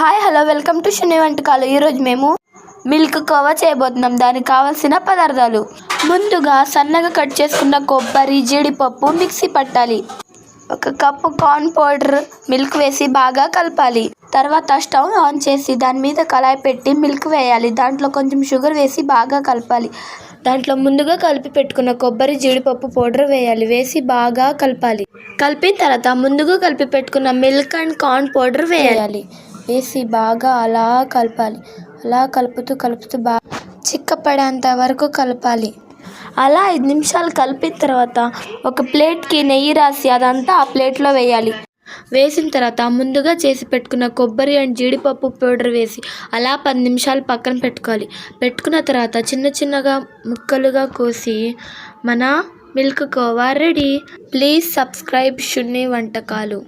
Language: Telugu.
హాయ్ హలో వెల్కమ్ టు శుని వంటకాలు. ఈరోజు మేము మిల్క్ కోవా చేయబోతున్నాం. దానికి కావాల్సిన పదార్థాలు: ముందుగా సన్నగా కట్ చేసుకున్న కొబ్బరి, జీడిపప్పు మిక్సీ పట్టాలి. 1 కప్పు కార్న్ పౌడర్ మిల్క్ వేసి బాగా కలపాలి. తర్వాత స్టవ్ ఆన్ చేసి దాని మీద కళాయి పెట్టి మిల్క్ వేయాలి. దాంట్లో కొంచెం షుగర్ వేసి బాగా కలపాలి. దాంట్లో ముందుగా కలిపి పెట్టుకున్న కొబ్బరి, జీడిపప్పు పౌడర్ వేయాలి. వేసి బాగా కలపాలి. కలిపిన తర్వాత ముందుగా కలిపి పెట్టుకున్న మిల్క్ అండ్ కార్న్ పౌడర్ వేయాలి. వేసి బాగా అలా కలపాలి. అలా కలుపుతూ బాగా చిక్కపడేంత వరకు కలపాలి. అలా 5 నిమిషాలు కలిపిన తర్వాత ఒక ప్లేట్కి నెయ్యి రాసి అదంతా ఆ ప్లేట్లో వేయాలి. వేసిన తర్వాత ముందుగా చేసి పెట్టుకున్న కొబ్బరి అండ్ జీడిపప్పు పౌడర్ వేసి అలా 10 నిమిషాలు పక్కన పెట్టుకోవాలి. పెట్టుకున్న తర్వాత చిన్నగా ముక్కలుగా కోసి మన milk khoa ready. Please subscribe శుని వంటకాలు.